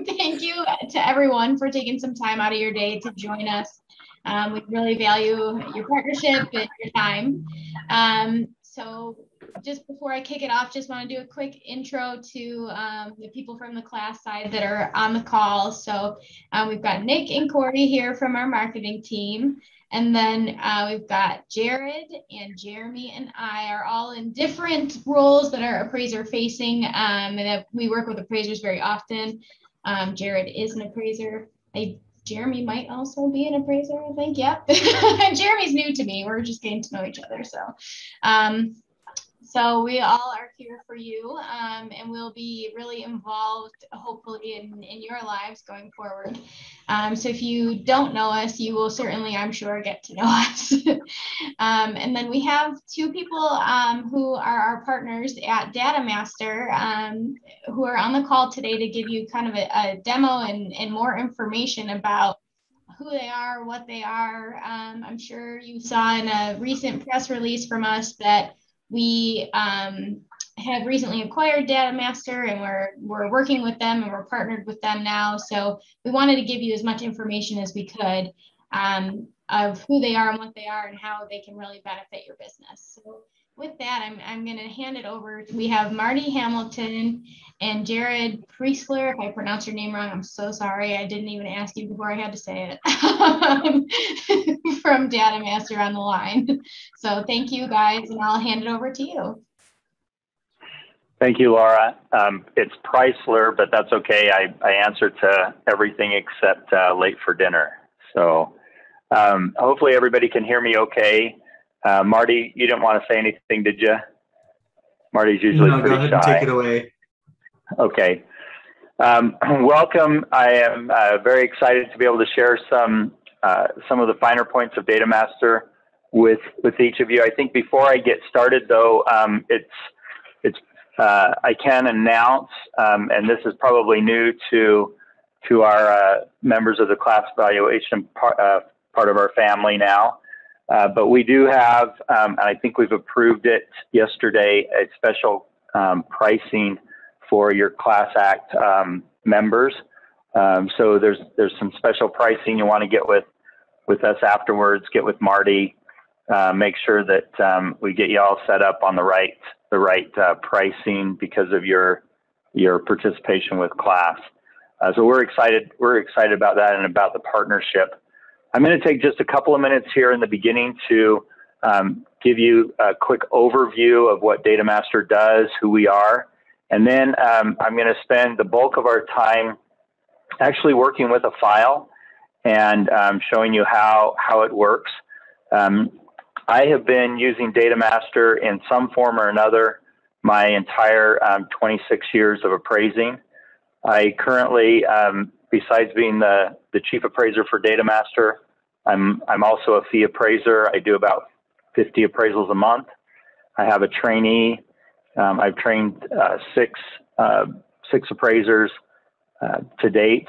Thank you to everyone for taking some time out of your day to join us. We really value your partnership and your time. So just before I kick it off, just want to do a quick intro to the people from the class side that are on the call. So we've got Nick and Corey here from our marketing team. And then we've got Jared and Jeremy and I are all in different roles that are appraiser facing, and that we work with appraisers very often. Jared is an appraiser. Jeremy might also be an appraiser, I think. Yep. Jeremy's new to me. We're just getting to know each other. So we all are here for you, and we'll be really involved, hopefully, in your lives going forward. So if you don't know us, you will certainly, I'm sure, get to know us. And then we have two people who are our partners at DataMaster, who are on the call today to give you kind of a demo and more information about who they are, what they are. I'm sure you saw in a recent press release from us that we have recently acquired DataMaster, and we're working with them, and we're partnered with them now. So we wanted to give you as much information as we could of who they are and what they are and how they can really benefit your business. So with that, I'm going to hand it over. We have Marty Hamilton and Jared Priestler. If I pronounce your name wrong, I'm so sorry. I didn't even ask you before I had to say it. From DataMaster on the line. So thank you guys, and I'll hand it over to you. Thank you, Laura. It's Priestler, but that's okay. I answer to everything except late for dinner. So hopefully everybody can hear me okay. Marty, you didn't want to say anything, did you? Marty's usually pretty shy. Go ahead and take it away. Okay. Welcome. I am very excited to be able to share some of the finer points of DataMaster with each of you. I think before I get started, though, I can announce, and this is probably new to our members of the class valuation part of our family now. But we do have, and I think we've approved it yesterday, a special pricing for your Class Act members. So there's some special pricing you want to get with us afterwards. Get with Marty. Make sure that we get you all set up on the right pricing because of your participation with class. So we're excited about that and about the partnership. I'm going to take just a couple of minutes here in the beginning to give you a quick overview of what DataMaster does, who we are, and then I'm going to spend the bulk of our time actually working with a file and showing you how it works. I have been using DataMaster in some form or another my entire 26 years of appraising. I currently, besides being the chief appraiser for DataMaster, I'm also a fee appraiser. I do about 50 appraisals a month. I have a trainee. I've trained six appraisers to date,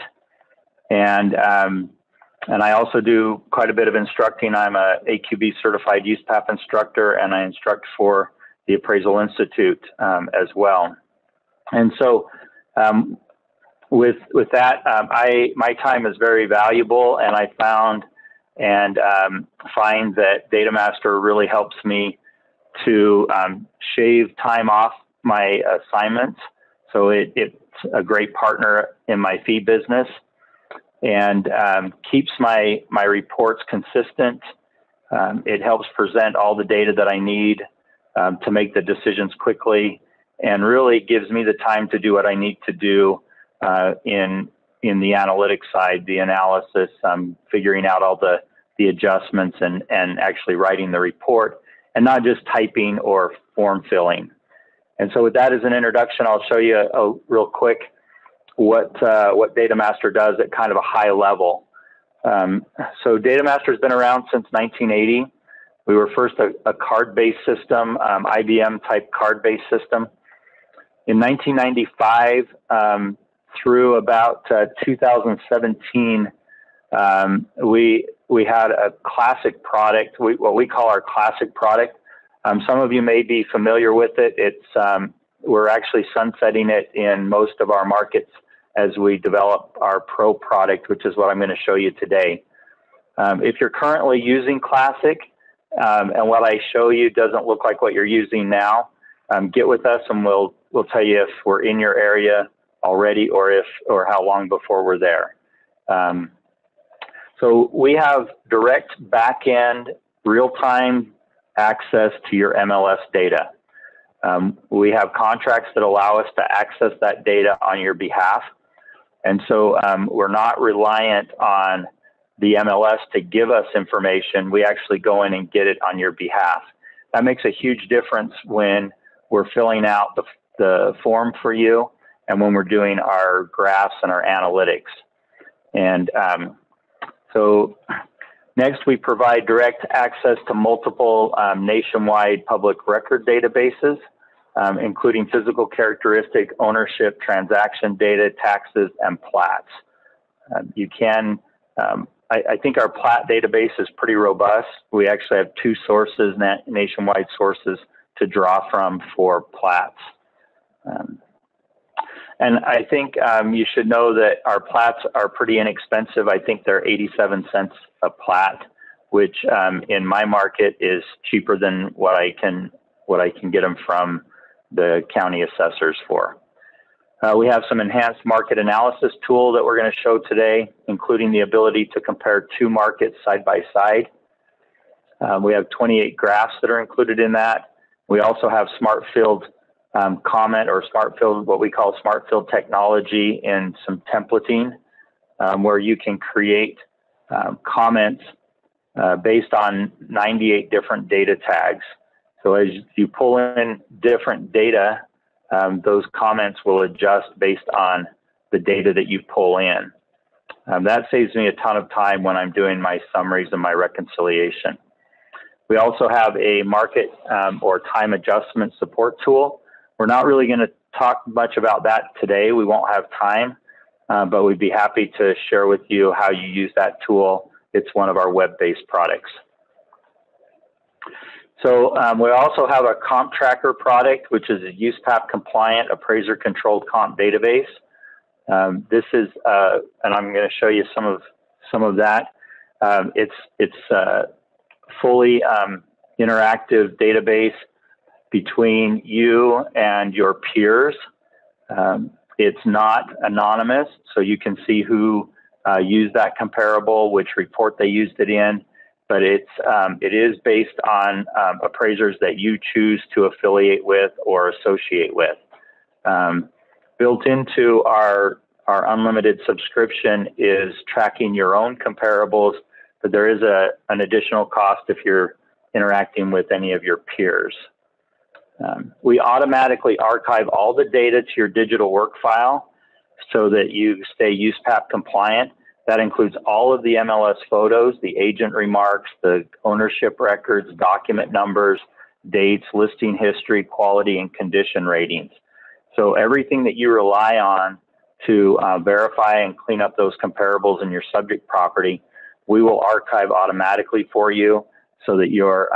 and I also do quite a bit of instructing. I'm a AQB certified USPAP instructor, and I instruct for the Appraisal Institute as well. And so with that, my time is very valuable, and I found and find that DataMaster really helps me to shave time off my assignments. So it's a great partner in my fee business, and keeps my reports consistent. It helps present all the data that I need to make the decisions quickly, and really gives me the time to do what I need to do in the analytics side, the analysis, figuring out all the adjustments and actually writing the report, and not just typing or form filling. And so with that as an introduction, I'll show you real quick what DataMaster does at kind of a high level. So DataMaster has been around since 1980. We were first a card-based system, IBM type card-based system. In 1995 through about 2017, we had a classic product, what we call our classic product. Some of you may be familiar with it. We're actually sunsetting it in most of our markets as we develop our Pro product, which is what I'm going to show you today. If you're currently using Classic and what I show you doesn't look like what you're using now, get with us and we'll tell you if we're in your area already or how long before we're there. So we have direct back-end real-time access to your MLS data. We have contracts that allow us to access that data on your behalf. And so we're not reliant on the MLS to give us information. We actually go in and get it on your behalf. That makes a huge difference when we're filling out the form for you and when we're doing our graphs and our analytics. And so next, we provide direct access to multiple nationwide public record databases, including physical characteristic, ownership, transaction data, taxes, and plats. You can, I think our plat database is pretty robust. We actually have 2 sources, nationwide sources, to draw from for plats. And I think you should know that our plats are pretty inexpensive. I think they're 87 cents a plat, which in my market is cheaper than what I can get them from the county assessors for. We have some enhanced market analysis tool that we're going to show today, including the ability to compare 2 markets side by side. We have 28 graphs that are included in that. We also have smart field comment or smart field, what we call smart field technology, and some templating where you can create comments based on 98 different data tags. So as you pull in different data, those comments will adjust based on the data that you pull in. That saves me a ton of time when I'm doing my summaries and my reconciliation. We also have a market or time adjustment support tool. We're not really going to talk much about that today. We won't have time, but we'd be happy to share with you how you use that tool. It's one of our web-based products. So we also have a comp tracker product, which is a USPAP compliant appraiser controlled comp database. This is, and I'm going to show you some of that. It's a fully interactive database between you and your peers. It's not anonymous, so you can see who used that comparable, which report they used it in, but it is based on appraisers that you choose to affiliate with or associate with. Built into our unlimited subscription is tracking your own comparables, but there is an additional cost if you're interacting with any of your peers. We automatically archive all the data to your digital work file so that you stay USPAP compliant. That includes all of the Mls photos, the agent remarks, the ownership records, document numbers, dates, listing history, quality, and condition ratings. So everything that you rely on to verify and clean up those comparables in your subject property, we will archive automatically for you so that your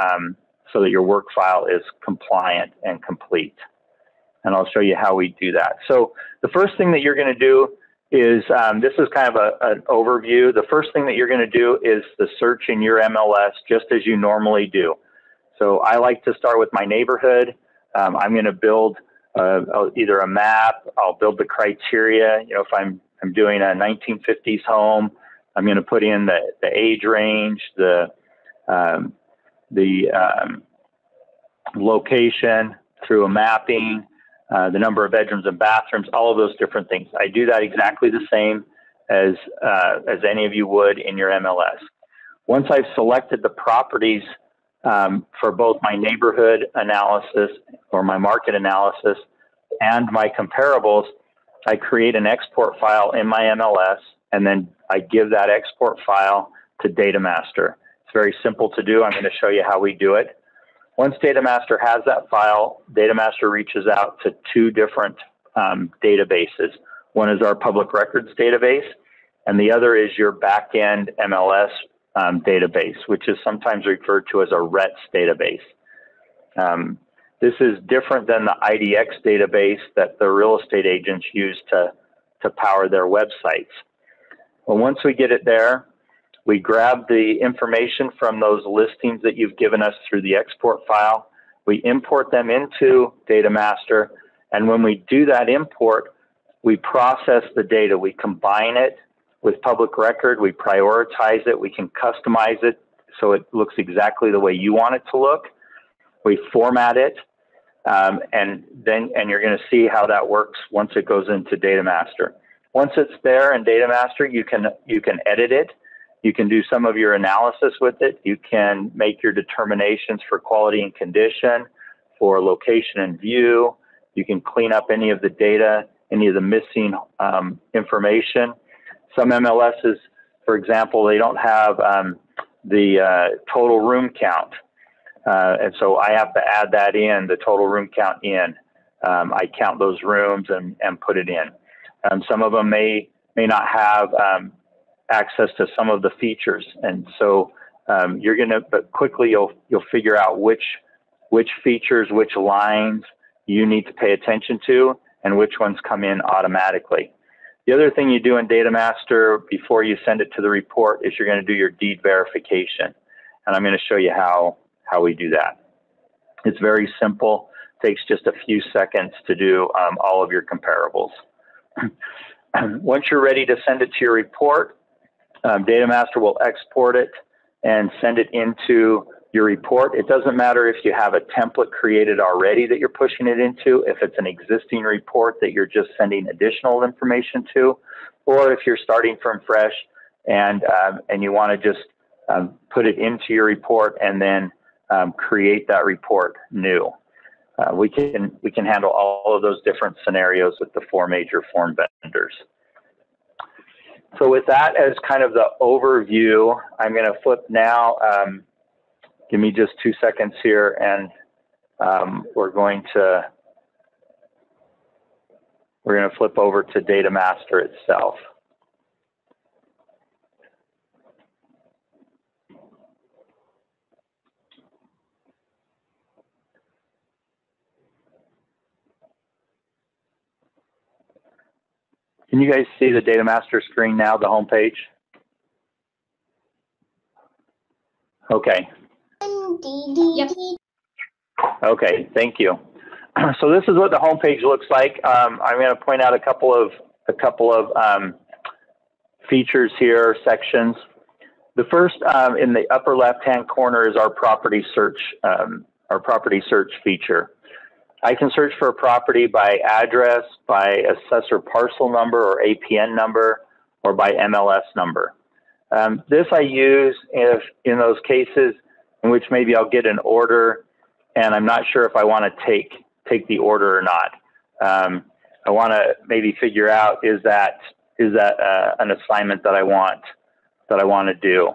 work file is compliant and complete. And I'll show you how we do that. So the first thing that you're going to do is, this is kind of an overview. The first thing that you're going to do is the search in your MLS just as you normally do. So I like to start with my neighborhood. I'm going to build either a map, I'll build the criteria. You know, if I'm doing a 1950s home, I'm going to put in the age range, the location through a mapping, the number of bedrooms and bathrooms, all of those different things. I do that exactly the same as any of you would in your MLS. Once I've selected the properties for both my neighborhood analysis or my market analysis and my comparables, I create an export file in my MLS, and then I give that export file to DataMaster. It's very simple to do. I'm going to show you how we do it. Once DataMaster has that file, DataMaster reaches out to 2 different databases. One is our public records database, and the other is your back-end MLS database, which is sometimes referred to as a RETS database. This is different than the IDX database that the real estate agents use to to power their websites. Well, once we get it there, we grab the information from those listings that you've given us through the export file. We import them into DataMaster, and when we do that import, we process the data. We combine it with public record, we prioritize it, we can customize it so it looks exactly the way you want it to look. We format it, and you're going to see how that works once it goes into DataMaster. Once it's there in DataMaster, you can edit it. You can do some of your analysis with it. You can make your determinations for quality and condition, for location and view. You can clean up any of the data, any of the missing information. Some MLSs, for example, they don't have the total room count. And so I have to add that in, the total room count in. I count those rooms and put it in. Some of them may not have access to some of the features, and so but quickly you'll figure out which features, which lines you need to pay attention to, and which ones come in automatically. The other thing you do in DataMaster before you send it to the report is you're going to do your deed verification, and I'm going to show you how we do that. It's very simple. It takes just a few seconds to do all of your comparables. Once you're ready to send it to your report, DataMaster will export it and send it into your report. It doesn't matter if you have a template created already that you're pushing it into, if it's an existing report that you're just sending additional information to, or if you're starting from fresh and you want to just put it into your report and then create that report new. We can handle all of those different scenarios with the 4 major form vendors. So with that as kind of the overview, I'm going to flip now. Give me just 2 seconds here, and we're going to flip over to DataMaster itself. Can you guys see the DataMaster screen now, the home page? Okay. Yep. Okay, thank you. So this is what the home page looks like. I'm going to point out a couple of features here, sections. The first in the upper left-hand corner is our property search feature. I can search for a property by address, by assessor parcel number or APN number, or by MLS number. This I use if in those cases in which maybe I'll get an order and I'm not sure if I want to take the order or not. I want to maybe figure out is that an assignment that I want to do.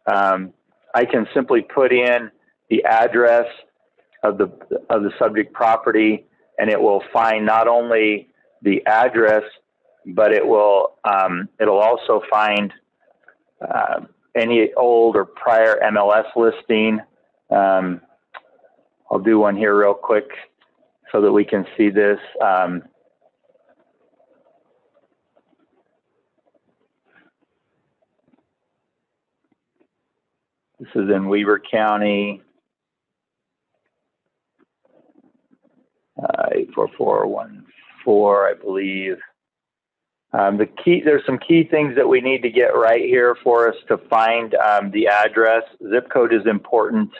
I can simply put in the address of the subject property, and it will find not only the address, but it'll also find any old or prior MLS listing. I'll do one here real quick so that we can see this. This is in Weber County. 84414, I believe. There's some key things that we need to get right here for us to find the address. Zip code is important.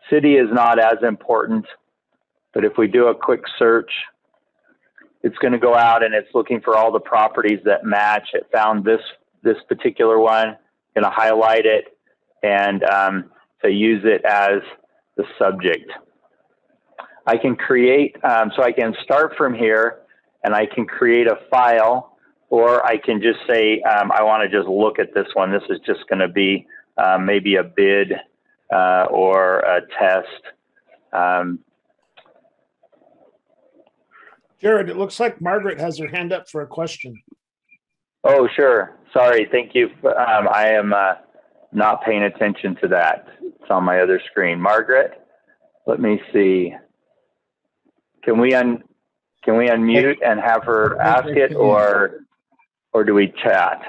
City is not as important, but if we do a quick search, it's going to go out and it's looking for all the properties that match. It found this particular one. I'm going to highlight it and to use it as the subject. I can create, so I can start from here and I can create a file, or I can just say, I want to just look at this one. This is just going to be maybe a bid or a test. Jared, it looks like Margaret has her hand up for a question. Oh, sure. Sorry. Thank you. I am not paying attention to that. It's on my other screen. Margaret, let me see. Can we Can we unmute and have her ask it, or do we chat?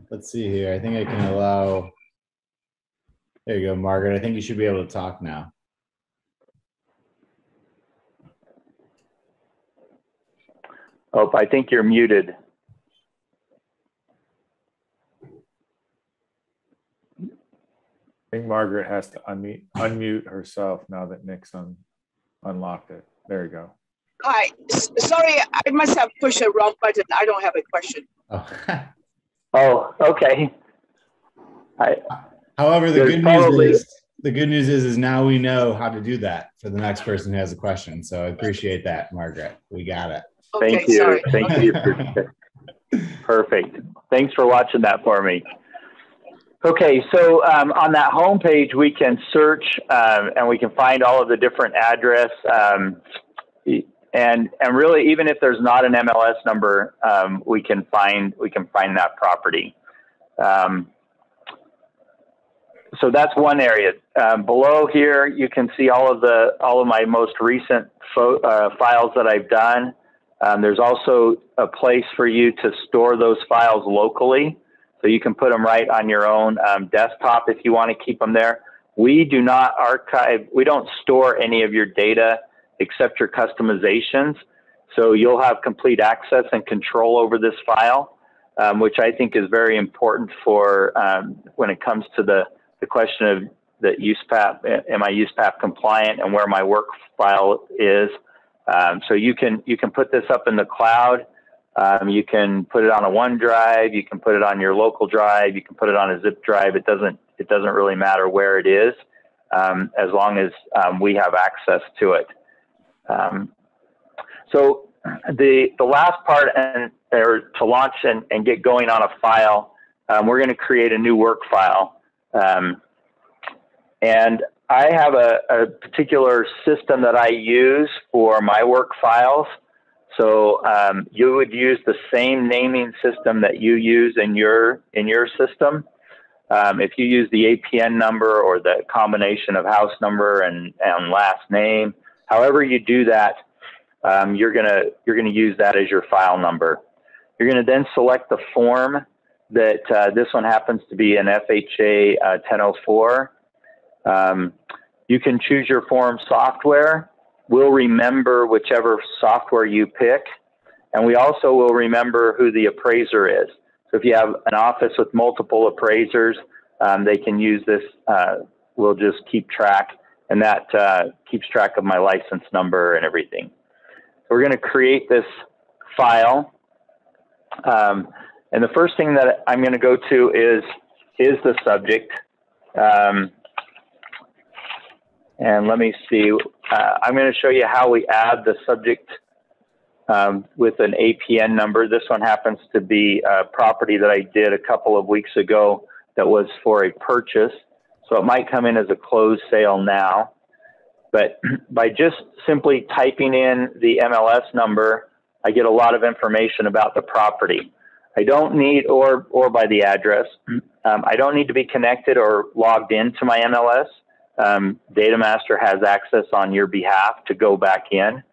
Let's see here. I think I can allow. There you go, Margaret. I think you should be able to talk now. Oh, I think you're muted. I think Margaret has to unmute herself now that Nick's unlocked it. There you go. Hi, sorry, I must have pushed the wrong button. I don't have a question. Oh, Oh, okay. however, the There's good probably- news is now we know how to do that for the next person who has a question. So I appreciate that, Margaret. We got it. Okay, Thank you. sorry. Thank you. Perfect. Thanks for watching that for me. Okay, so on that home page, we can search and we can find all of the different address. And really, even if there's not an MLS number, we can find that property. So that's one area. Below here, you can see all of my most recent files that I've done. There's also a place for you to store those files locally, so you can put them right on your own desktop if you want to keep them there. We do not archive. We don't store any of your data except your customizations. So you'll have complete access and control over this file, which I think is very important for when it comes to the question of the USPAP, am I USPAP compliant, and where my work file is. So you can put this up in the cloud. You can put it on a OneDrive. You can put it on your local drive. You can put it on a zip drive. It doesn't really matter where it is, as long as we have access to it. So the last part, or to launch and get going on a file, we're going to create a new work file. And I have a particular system that I use for my work files. So you would use the same naming system that you use in your system. If you use the APN number or the combination of house number and last name, however you do that, you're gonna use that as your file number. You're gonna then select the form that this one happens to be an FHA 1004. You can choose your form software. We'll remember whichever software you pick, and we also will remember who the appraiser is. So if you have an office with multiple appraisers, they can use this. We'll just keep track, and that keeps track of my license number and everything. So we're going to create this file, and the first thing that I'm going to go to is the subject. And let me see, I'm going to show you how we add the subject with an APN number. This one happens to be a property that I did a couple of weeks ago that was for a purchase. So it might come in as a closed sale now. But by just simply typing in the MLS number, I get a lot of information about the property. I don't need, or by the address, I don't need to be connected or logged into my MLS. DataMaster has access on your behalf to go back in.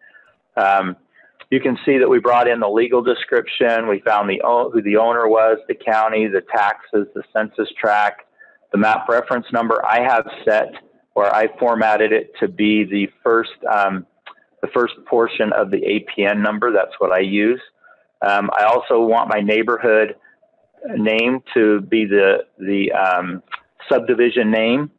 You can see that we brought in the legal description. We found who the owner was, the county, the taxes, the census tract, the map reference number. I have set, or I formatted it to be the first portion of the APN number. That's what I use. I also want my neighborhood name to be the subdivision name.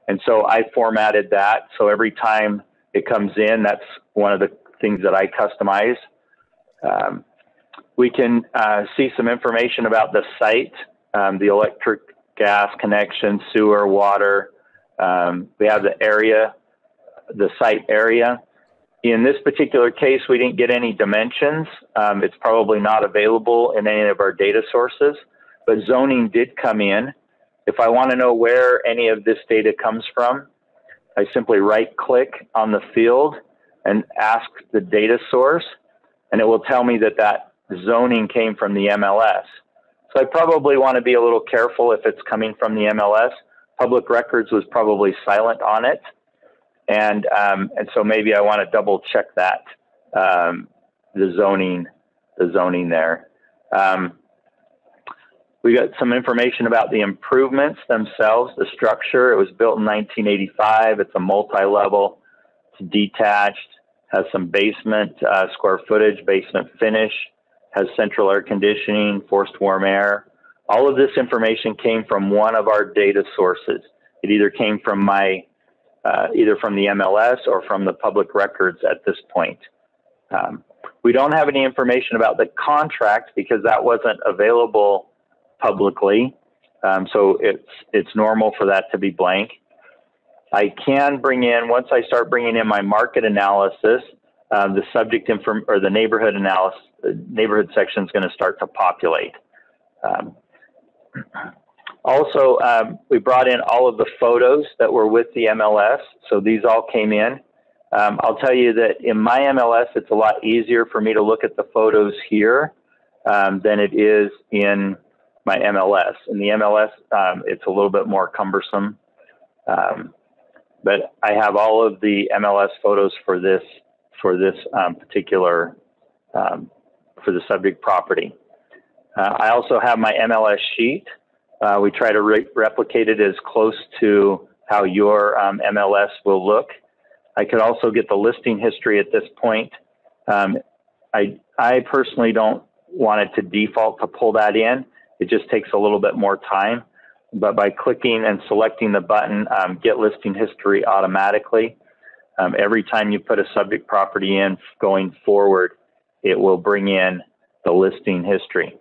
And so I formatted that. So every time it comes in, that's one of the things that I customize. We can see some information about the site, the electric, gas connection, sewer, water. We have the area, the site area. In this particular case, we didn't get any dimensions. It's probably not available in any of our data sources, but zoning did come in. If I want to know where any of this data comes from, I simply right-click on the field and ask the data source, and it will tell me that that zoning came from the MLS. So I probably want to be a little careful if it's coming from the MLS. Public Records was probably silent on it, and so maybe I want to double check that the zoning there. We got some information about the improvements themselves, the structure. It was built in 1985. It's a multi-level, it's detached, has some basement square footage, basement finish, has central air conditioning, forced warm air. All of this information came from one of our data sources. It either came from either from the MLS or from the public records at this point. We don't have any information about the contract because that wasn't available publicly. So it's normal for that to be blank. I can bring in, once I start bringing in my market analysis, the subject or the neighborhood analysis, neighborhood section is going to start to populate. Also, we brought in all of the photos that were with the MLS. So these all came in. I'll tell you that in my MLS, it's a lot easier for me to look at the photos here than it is in my MLS. In the MLS, it's a little bit more cumbersome. But I have all of the MLS photos for this particular, for the subject property. I also have my MLS sheet. We try to replicate it as close to how your MLS will look. I could also get the listing history at this point. I personally don't want it to default to pull that in. It just takes a little bit more time. But by clicking and selecting the button, get listing history automatically, every time you put a subject property in going forward, it will bring in the listing history.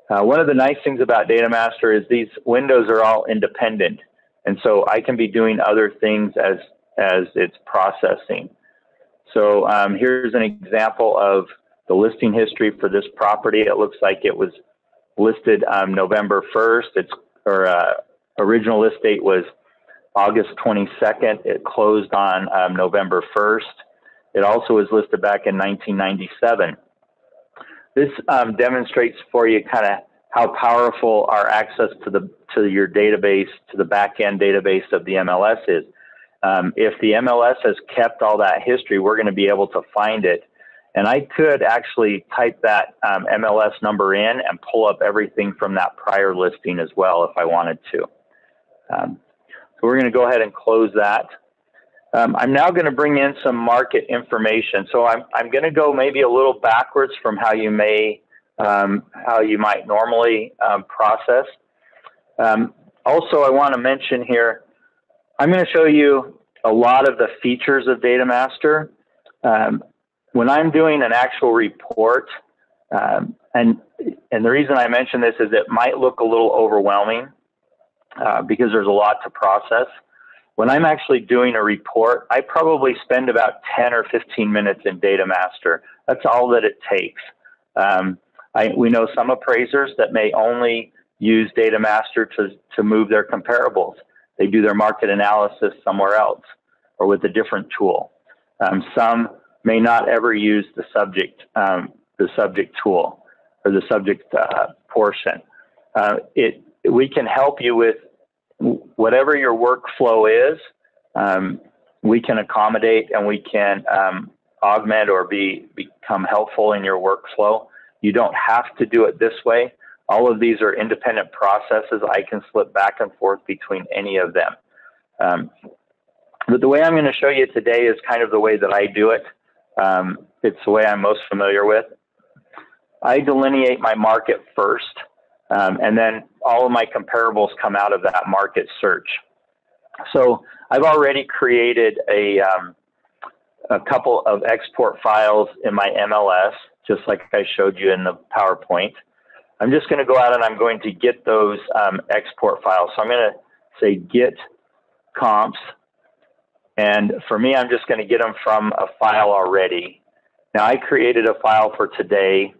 One of the nice things about DataMaster is these windows are all independent. And so I can be doing other things as it's processing. So here's an example of the listing history for this property. It looks like it was listed November 1st. Original list date was August 22nd. It closed on November 1st. It also was listed back in 1997. This demonstrates for you kind of how powerful our access to your database, to the back-end database of the MLS is. If the MLS has kept all that history, we're going to be able to find it. And I could actually type that MLS number in and pull up everything from that prior listing as well if I wanted to. So we're going to go ahead and close that. I'm now going to bring in some market information. So I'm going to go maybe a little backwards from how you might normally process. Also, I want to mention here, I'm going to show you a lot of the features of DataMaster. When I'm doing an actual report, and the reason I mention this is it might look a little overwhelming because there's a lot to process. When I'm actually doing a report, I probably spend about 10 or 15 minutes in DataMaster. That's all that it takes. We know some appraisers that may only use DataMaster to move their comparables. They do their market analysis somewhere else or with a different tool. Some may not ever use the subject tool or the subject portion. We can help you with whatever your workflow is. We can accommodate and we can augment or become helpful in your workflow. You don't have to do it this way. All of these are independent processes. I can slip back and forth between any of them. But the way I'm going to show you today is kind of the way that I do it. It's the way I'm most familiar with. I delineate my market first, and then all of my comparables come out of that market search. So I've already created a couple of export files in my MLS, just like I showed you in the PowerPoint. I'm just going to go out and I'm going to get those export files. So I'm going to say get comps. And for me, I'm just going to get them from a file already. Now, I created a file for today.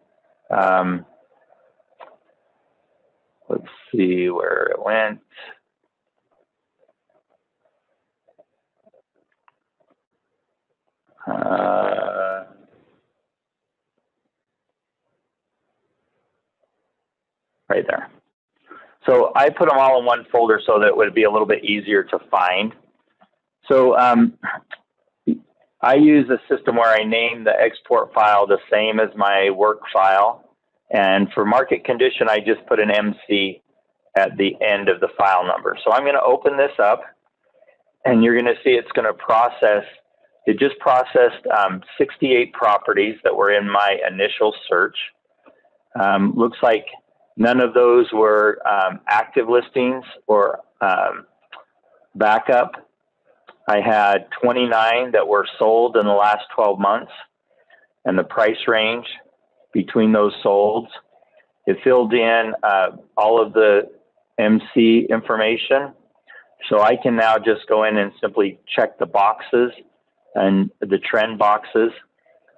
Let's see where it went. Right there. So I put them all in one folder so that it would be a little bit easier to find. So I use a system where I name the export file the same as my work file. And for market condition, I just put an MC at the end of the file number. So I'm going to open this up, and you're going to see it's going to process. It just processed 68 properties that were in my initial search. Looks like none of those were active listings or backup. I had 29 that were sold in the last 12 months, and the price range between those solds. It filled in all of the MC information. So I can now just go in and simply check the boxes and the trend boxes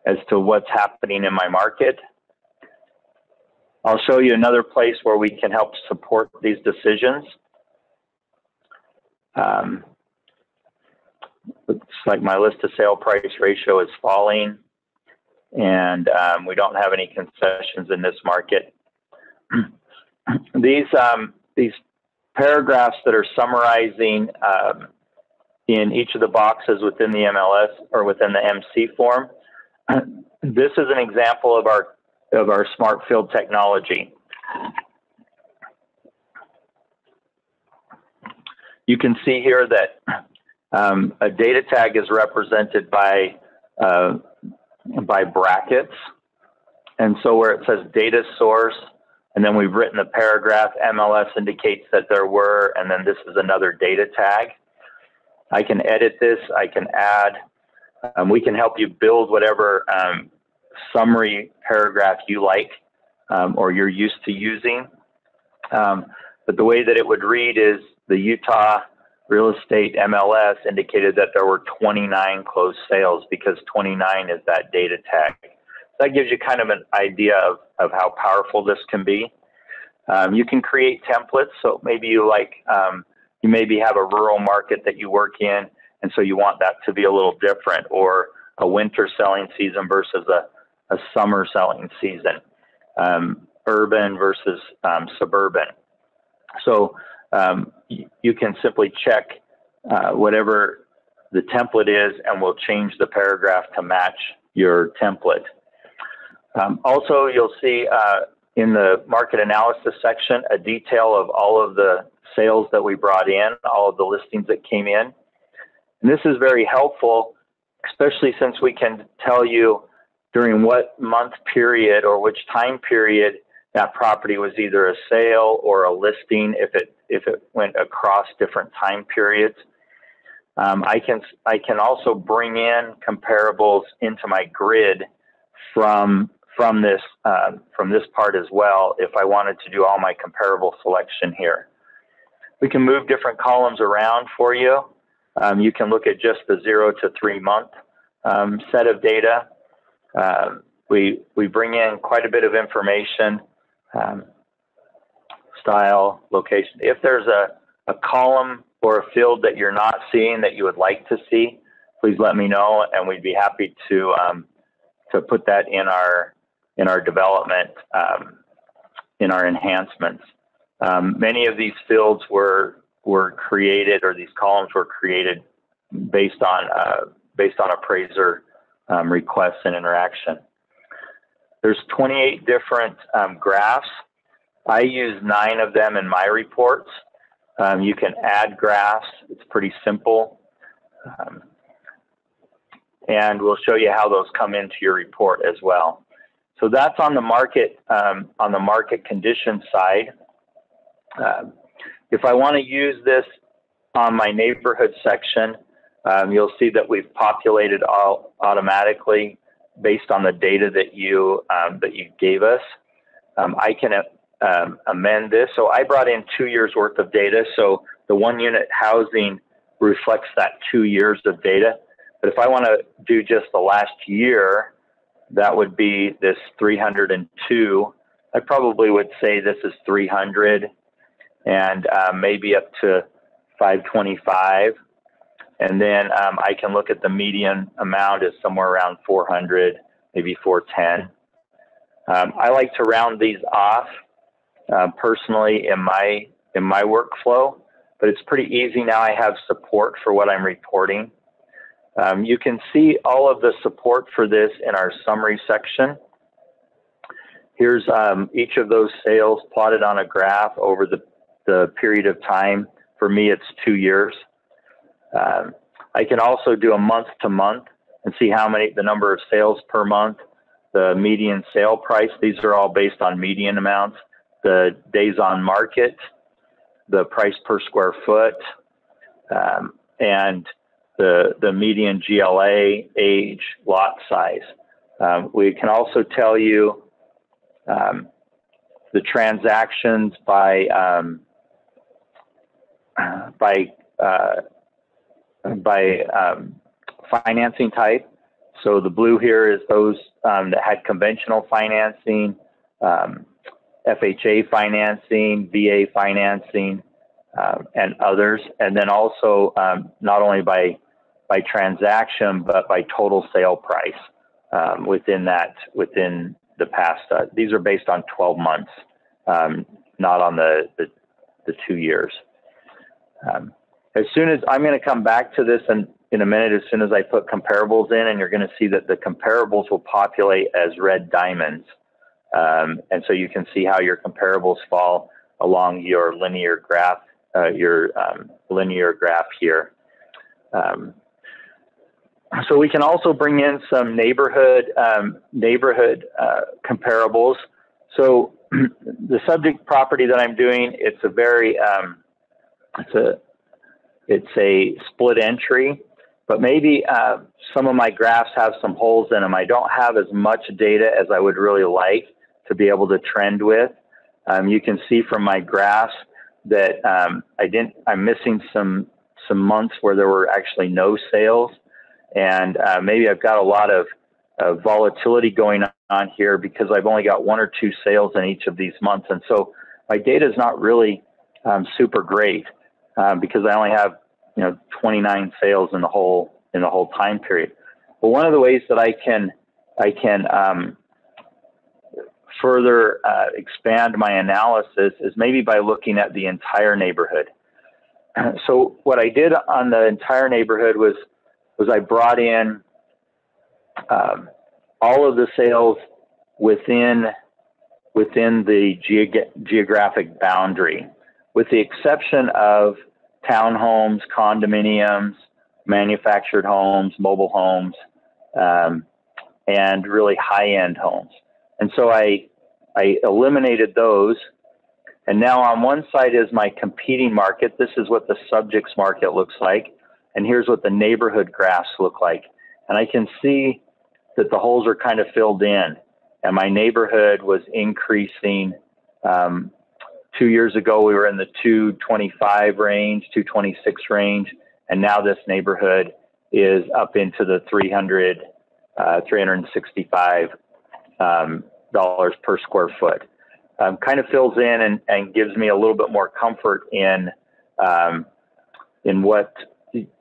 as to what's happening in my market. I'll show you another place where we can help support these decisions. Looks like my list to sale price ratio is falling, and we don't have any concessions in this market. These paragraphs that are summarizing in each of the boxes within the MLS or within the MC form, this is an example of our smart field technology. You can see here that a data tag is represented by brackets. And so where it says data source, and then we've written the paragraph, MLS indicates that there were, and then this is another data tag. I can edit this, I can add, we can help you build whatever summary paragraph you like or you're used to using. But the way that it would read is the Utah Real Estate MLS indicated that there were 29 closed sales because 29 is that data tag. So that gives you kind of an idea of how powerful this can be. You can create templates. So maybe you you maybe have a rural market that you work in, and so you want that to be a little different, or a winter selling season versus a summer selling season, urban versus suburban. So you can simply check whatever the template is, and we'll change the paragraph to match your template. Also, you'll see in the market analysis section a detail of all of the sales that we brought in, all of the listings that came in. And this is very helpful, especially since we can tell you during what month period or which time period that property was either a sale or a listing, if it went across different time periods. I can also bring in comparables into my grid from this part as well if I wanted to do all my comparable selection here. We can move different columns around for you. You can look at just the 0 to 3 month set of data. We bring in quite a bit of information, style, location. If there's a column or a field that you're not seeing that you would like to see, please let me know, and we'd be happy to put that in our development, in our enhancements. Many of these fields were created, or these columns were created based on appraiser requests and interaction. There's 28 different graphs. I use 9 of them in my reports. You can add graphs. It's pretty simple. And we'll show you how those come into your report as well. So that's on the market condition side. If I want to use this on my neighborhood section, you'll see that we've populated all automatically based on the data that you gave us. I can amend this. So I brought in 2 years worth of data. So the 1 unit housing reflects that 2 years of data. But if I want to do just the last year, that would be this 302. I probably would say this is 300 and maybe up to 525. And then I can look at the median amount is somewhere around 400, maybe 410. I like to round these off personally in my workflow, but it's pretty easy now. I have support for what I'm reporting. You can see all of the support for this in our summary section. Here's each of those sales plotted on a graph over the period of time. For me, it's 2 years. I can also do a month to month and see the number of sales per month, the median sale price. These are all based on median amounts, the days on market, the price per square foot, and the median GLA, age, lot size. We can also tell you the transactions by financing type. So the blue here is those that had conventional financing, FHA financing, VA financing, and others. And then also not only by transaction, but by total sale price within the past. These are based on 12 months, not on the 2 years. As soon as I'm going to come back to this in a minute, as soon as I put comparables in, and you're going to see that the comparables will populate as red diamonds. And so you can see how your comparables fall along your linear graph, here. So we can also bring in some neighborhood comparables. So the subject property that I'm doing, it's a very it's a split entry, but maybe some of my graphs have some holes in them. I don't have as much data as I would really like to be able to trend with. You can see from my graphs that I'm missing some months where there were actually no sales, and maybe I've got a lot of volatility going on here because I've only got 1 or 2 sales in each of these months, and so my data is not really super great because I only have 29 sales in the whole time period. But one of the ways that I can further expand my analysis is maybe by looking at the entire neighborhood. So what I did on the entire neighborhood was I brought in all of the sales within the geographic boundary, with the exception of townhomes, condominiums, manufactured homes, mobile homes, and really high-end homes. And so I eliminated those. And now on one side is my competing market. This is what the subjects market looks like. And here's what the neighborhood graphs look like. And I can see that the holes are kind of filled in. And my neighborhood was increasing. 2 years ago, we were in the 225 range, 226 range. And now this neighborhood is up into the $365 per square foot. Kind of fills in and gives me a little bit more comfort in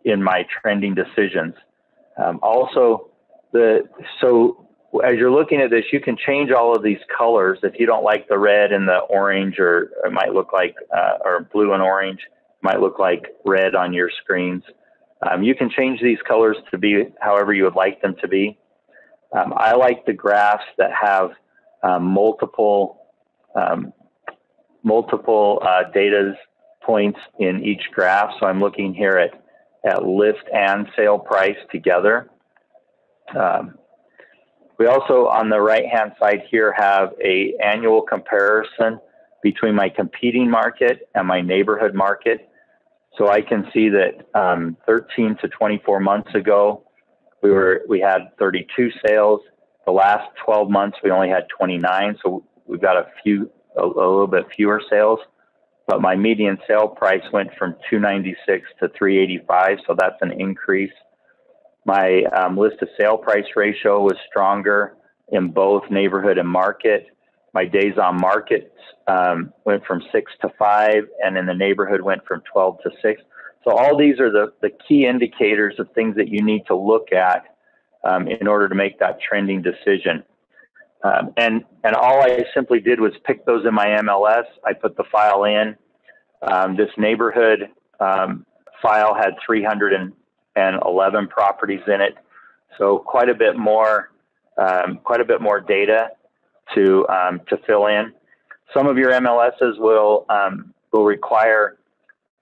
my trending decisions. So as you're looking at this, you can change all of these colors. If you don't like the red and the orange, or it might look like, or blue and orange, might look like red on your screens. You can change these colors to be however you would like them to be. I like the graphs that have multiple data points in each graph. So I'm looking here at list and sale price together. We also, on the right-hand side here, have an annual comparison between my competing market and my neighborhood market. So I can see that 13 to 24 months ago, we had 32 sales. The last 12 months, we only had 29. So we've got a little bit fewer sales. But my median sale price went from 296 to 385. So that's an increase. My list to sale price ratio was stronger in both neighborhood and market. My days on market went from 6 to 5, and in the neighborhood went from 12 to 6. So all these are the key indicators of things that you need to look at in order to make that trending decision. And all I simply did was pick those in my MLS. I put the file in. This neighborhood file had 11 properties in it. So quite a bit more data to fill in. Some of your MLSs will require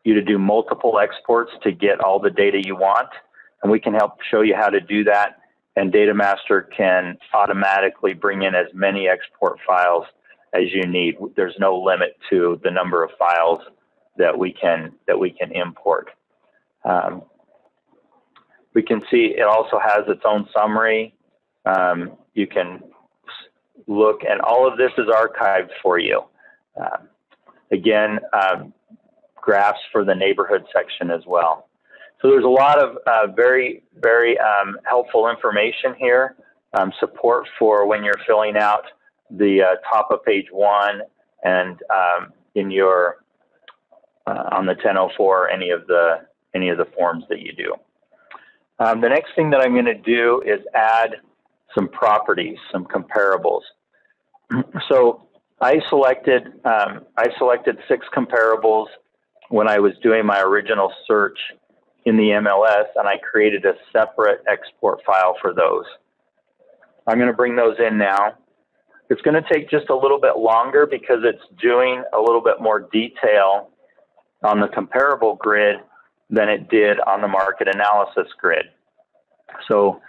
you to do multiple exports to get all the data you want, and we can help show you how to do that. And DataMaster can automatically bring in as many export files as you need. There's no limit to the number of files that we can import. We can see it also has its own summary. You can look, and all of this is archived for you. Again, graphs for the neighborhood section as well. So there's a lot of very helpful information here. Support for when you're filling out the top of page 1 and in your on the 1004, any of the forms that you do. The next thing that I'm going to do is add some properties, some comparables. So I selected 6 comparables when I was doing my original search in the MLS, and I created a separate export file for those. I'm going to bring those in now. It's going to take just a little bit longer because it's doing a little bit more detail on the comparable grid than it did on the market analysis grid. So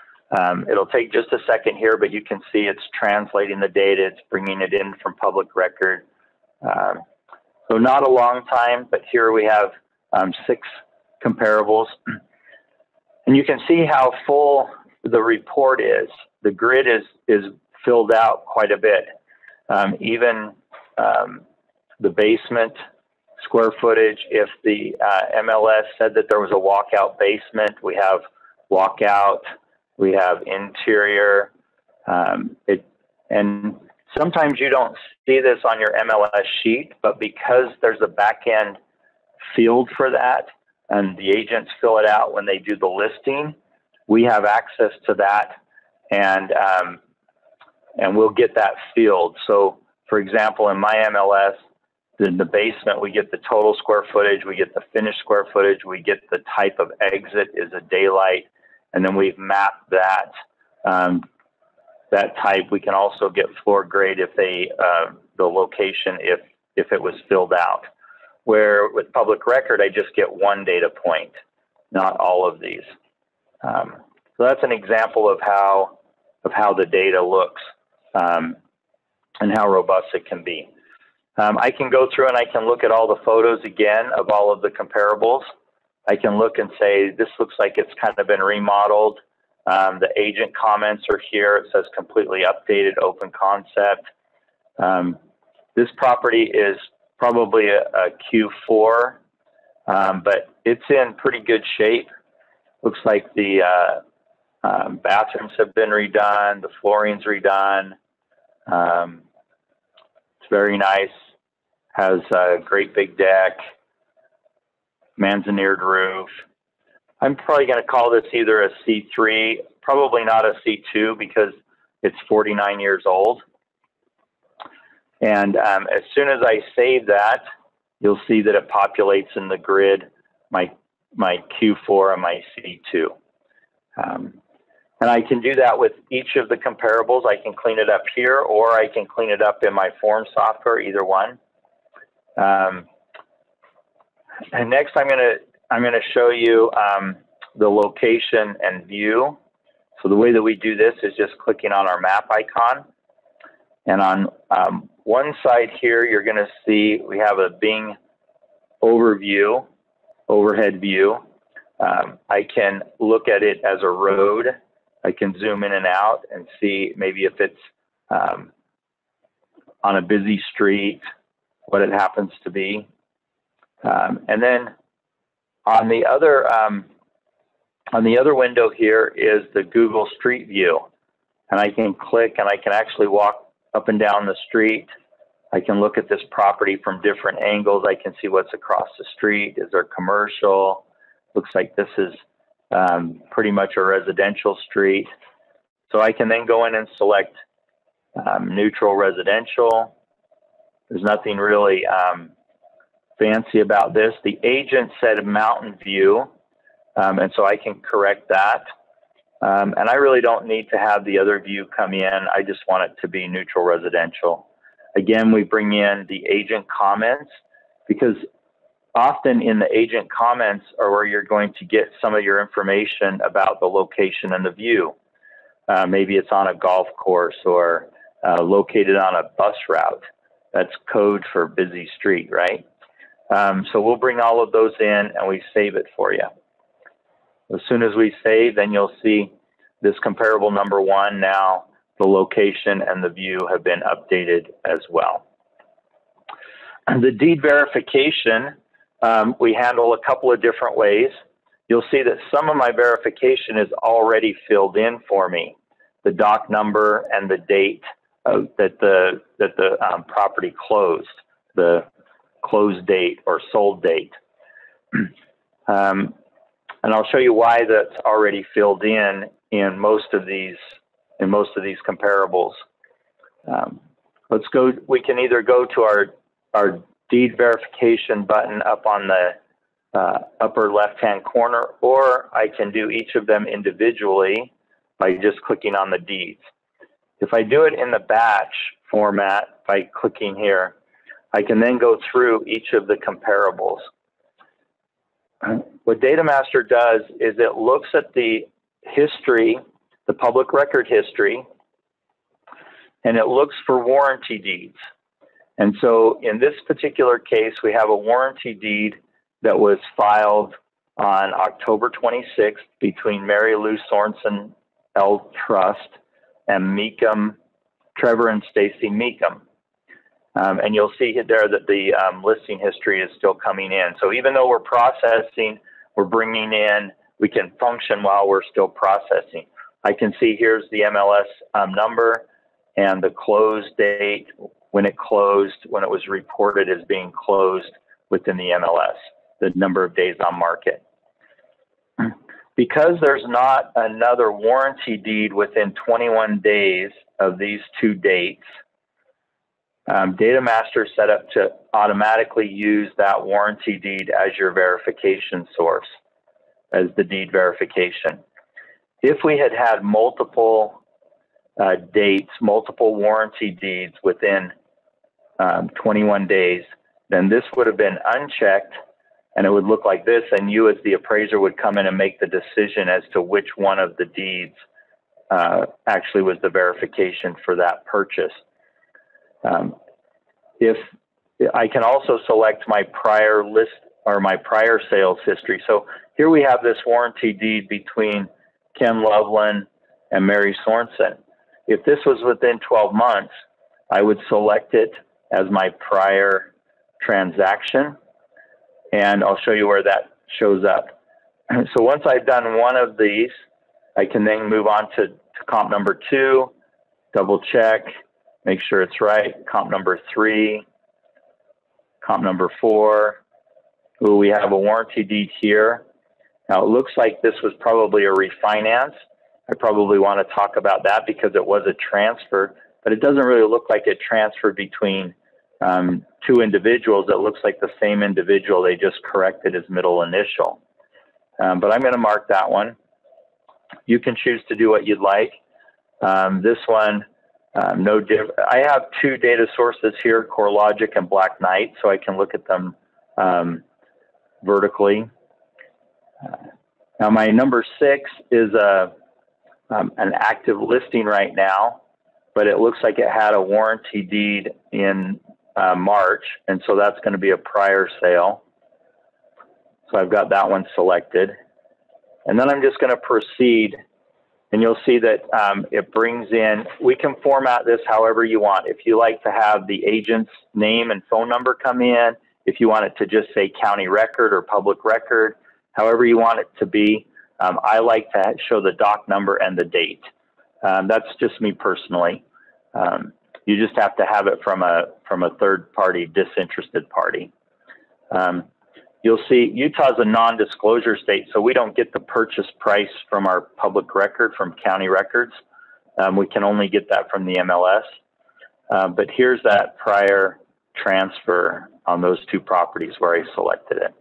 it'll take just a second here, but you can see it's translating the data. It's bringing it in from public record. So not a long time, but here we have 6 comparables. And you can see how full the report is. The grid is filled out quite a bit. Even the basement square footage, if the MLS said that there was a walkout basement, we have walkout, we have interior. And sometimes you don't see this on your MLS sheet, but because there's a back-end field for that, and the agents fill it out when they do the listing, we have access to that, and we'll get that field. So, for example, in my MLS, in the basement, we get the total square footage, we get the finished square footage, we get the type of exit is a daylight, and then we've mapped that that type. We can also get floor grade if they the location if it was filled out. Where with public record, I just get one data point, not all of these. So that's an example of how the data looks and how robust it can be. I can go through and I can look at all the photos again of all of the comparables. I can look and say, this looks like it's kind of been remodeled. The agent comments are here. It says completely updated, open concept. This property is probably a Q4, but it's in pretty good shape. Looks like the bathrooms have been redone, the flooring's redone. It's very nice. Has a great big deck, manzaneered roof. I'm probably going to call this either a C3, probably not a C2 because it's 49 years old. And as soon as I save that, you'll see that it populates in the grid, my Q4 and my C2. And I can do that with each of the comparables. I can clean it up here, or I can clean it up in my form software, either one. And next, I'm gonna show you the location and view. So the way that we do this is just clicking on our map icon, and on one side here, you're gonna see we have a Bing overview, overhead view. I can look at it as a road. I can zoom in and out and see maybe if it's on a busy street, what it happens to be. And then on the other window here is the Google Street View. And I can click and I can actually walk up and down the street. I can look at this property from different angles. I can see what's across the street. Is there commercial? Looks like this is pretty much a residential street. So I can then go in and select neutral residential. There's nothing really fancy about this. The agent said mountain view. And so I can correct that. And I really don't need to have the other view come in. I just want it to be neutral residential. Again, we bring in the agent comments, because often in the agent comments are where you're going to get some of your information about the location and the view. Maybe it's on a golf course or located on a bus route. That's code for busy street, right? So we'll bring all of those in and we save it for you. As soon as we save, then you'll see this comparable number 1. Now the location and the view have been updated as well. The deed verification, we handle a couple of different ways. You'll see that some of my verification is already filled in for me. The doc number and the date that the property closed, the close date or sold date. And I'll show you why that's already filled in most of these comparables. Let's go. We can either go to our deed verification button up on the upper left-hand corner, or I can do each of them individually by just clicking on the deeds. If I do it in the batch format by clicking here, I can then go through each of the comparables. What DataMaster does is it looks at the history, the public record history, and it looks for warranty deeds. And so in this particular case, we have a warranty deed that was filed on October 26th between Mary Lou Sorensen L. Trust and Meekum, Trevor and Stacy Meekum. And you'll see there that the listing history is still coming in. So even though we're processing, we're bringing in, we can function while we're still processing. I can see here's the MLS number and the close date, when it closed, when it was reported as being closed within the MLS, the number of days on market. Because there's not another warranty deed within 21 days of these 2 dates, DataMaster set up to automatically use that warranty deed as your verification source, as the deed verification. If we had had multiple dates, multiple warranty deeds within 21 days, then this would have been unchecked and it would look like this, and you as the appraiser would come in and make the decision as to which one of the deeds actually was the verification for that purchase. If I can also select my prior list or my prior sales history. So here we have this warranty deed between Ken Loveland and Mary Sorensen. If this was within 12 months, I would select it as my prior transaction, and I'll show you where that shows up. So once I've done one of these, I can then move on to comp number 2, double check, make sure it's right. Comp number 3, comp number 4. Ooh, we have a warranty deed here. Now it looks like this was probably a refinance. I probably want to talk about that because it was a transfer, but it doesn't really look like it transferred between 2 individuals. It looks like the same individual. They just corrected his middle initial. But I'm going to mark that one. You can choose to do what you'd like. This one, no diff. I have 2 data sources here, CoreLogic and Black Knight, so I can look at them vertically. Now my number 6 is an active listing right now, but it looks like it had a warranty deed in March, and so that's going to be a prior sale. So I've got that one selected. And then I'm just going to proceed, and you'll see that it brings in, we can format this however you want. If you like to have the agent's name and phone number come in, if you want it to just say county record or public record, however you want it to be. I like to show the doc number and the date. That's just me personally. You just have to have it from a third party, disinterested party. You'll see Utah's a non-disclosure state, so we don't get the purchase price from our public record, from county records. We can only get that from the MLS. But here's that prior transfer on those 2 properties where I selected it.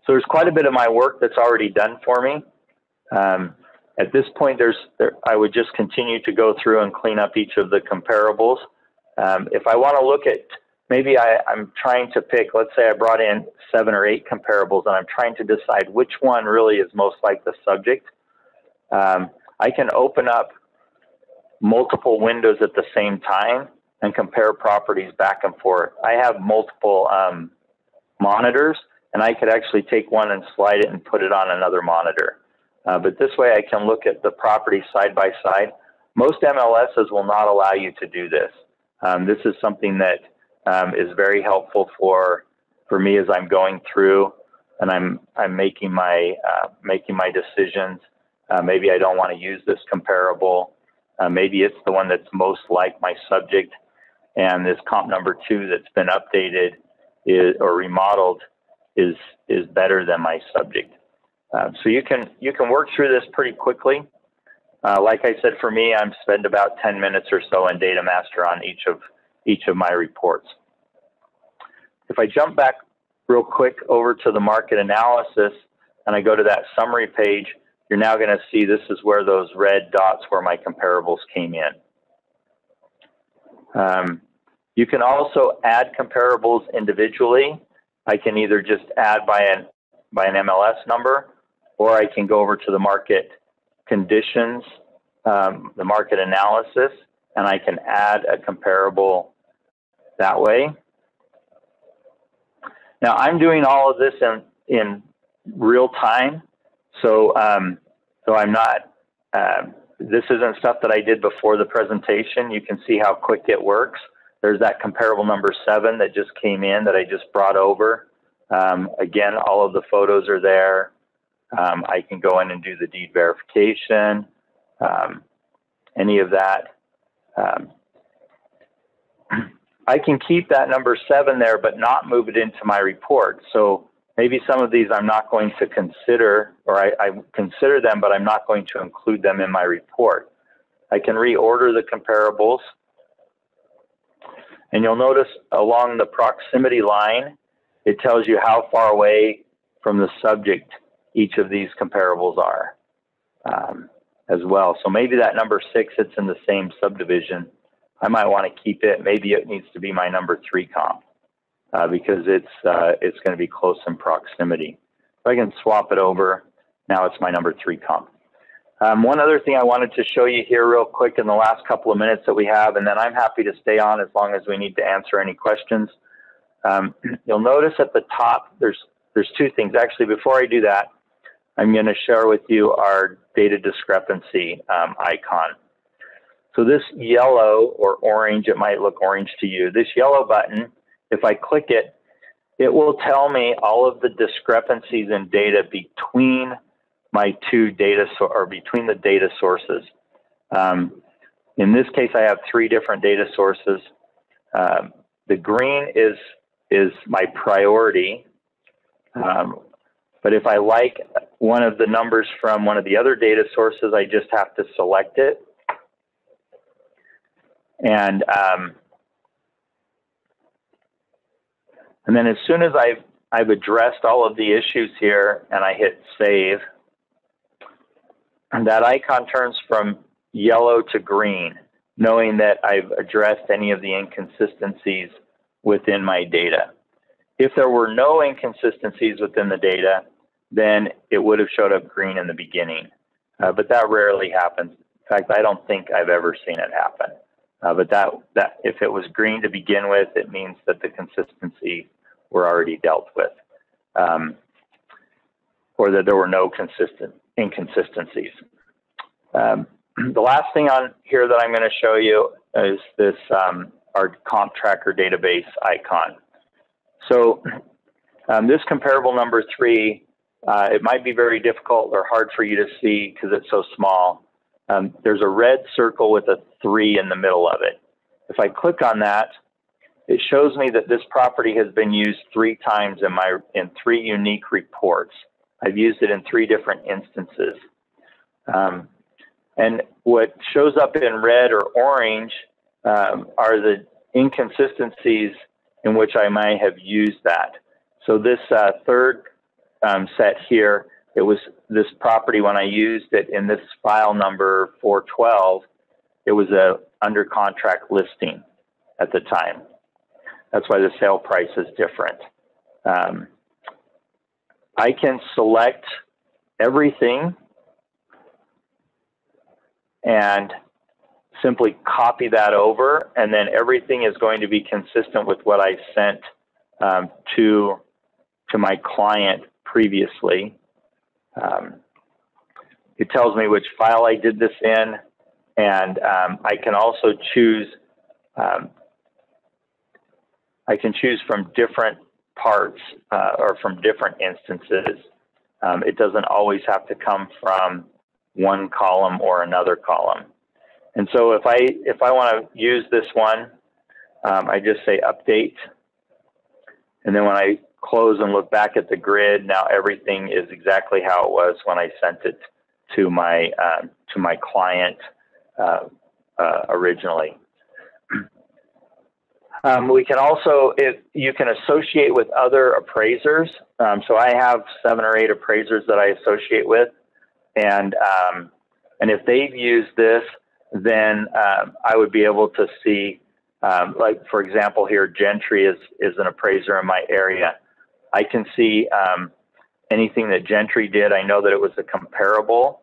So there's quite a bit of my work that's already done for me. At this point, I would just continue to go through and clean up each of the comparables. If I want to look at, maybe I'm trying to pick, let's say I brought in 7 or 8 comparables and I'm trying to decide which one really is most like the subject. I can open up multiple windows at the same time and compare properties back and forth. I have multiple monitors, and I could actually take one and slide it and put it on another monitor. But this way I can look at the property side by side. Most MLSs will not allow you to do this. This is something that is very helpful for me as I'm going through and I'm making my decisions. Maybe I don't want to use this comparable. Maybe it's the one that's most like my subject, and this comp number 2 that's been updated or remodeled is better than my subject. So you can work through this pretty quickly. Like I said, for me, I'm spend about 10 minutes or so in DataMaster on each of my reports. If I jump back real quick over to the market analysis and I go to that summary page, you're now going to see this is where those red dots where my comparables came in. You can also add comparables individually. I can either just add by an MLS number, or I can go over to the market conditions, the market analysis, and I can add a comparable that way. Now I'm doing all of this in real time, so I'm not. This isn't stuff that I did before the presentation. You can see how quick it works. There's that comparable number 7 that just came in that I just brought over. Again, all of the photos are there. I can go in and do the deed verification, any of that. I can keep that number 7 there, but not move it into my report. So maybe some of these I'm not going to consider, or I consider them, but I'm not going to include them in my report. I can reorder the comparables. And you'll notice along the proximity line, it tells you how far away from the subject each of these comparables are as well. So maybe that number 6, it's in the same subdivision. I might want to keep it. Maybe it needs to be my number 3 comp because it's going to be close in proximity. So I can swap it over. Now it's my number 3 comp. One other thing I wanted to show you here real quick in the last couple of minutes that we have, and then I'm happy to stay on as long as we need to answer any questions. You'll notice at the top, there's 2 things. Actually, before I do that, I'm going to share with you our data discrepancy icon. So this yellow or orange, it might look orange to you. This yellow button, if I click it, it will tell me all of the discrepancies in data between my 2 data or between the data sources. In this case, I have 3 different data sources. The green is my priority. But if I like one of the numbers from one of the other data sources, I just have to select it. And then as soon as I've addressed all of the issues here and I hit save, and that icon turns from yellow to green, knowing that I've addressed any of the inconsistencies within my data. If there were no inconsistencies within the data, then it would have showed up green in the beginning. But that rarely happens. In fact, I don't think I've ever seen it happen. But that if it was green to begin with, it means that the consistency were already dealt with, or that there were no inconsistencies. The last thing on here that I'm going to show you is this our comp tracker database icon. So this comparable number 3, it might be very difficult or hard for you to see because it's so small. There's a red circle with a 3 in the middle of it. If I click on that, it shows me that this property has been used 3 times in 3 unique reports. I've used it in 3 different instances. And what shows up in red or orange are the inconsistencies in which I might have used that. So this third set here, it was this property when I used it in this file number 412, it was a under contract listing at the time. That's why the sale price is different. I can select everything and simply copy that over, and then everything is going to be consistent with what I sent to my client previously. It tells me which file I did this in, and I can also choose. I can choose from different parts or from different instances. It doesn't always have to come from one column or another column. And so if I want to use this one, I just say update. And then when I close and look back at the grid, now everything is exactly how it was when I sent it to my client originally. We can also, you can associate with other appraisers. So I have 7 or 8 appraisers that I associate with, and if they've used this, then I would be able to see, like for example here, Gentry is an appraiser in my area. I can see anything that Gentry did. I know that it was a comparable.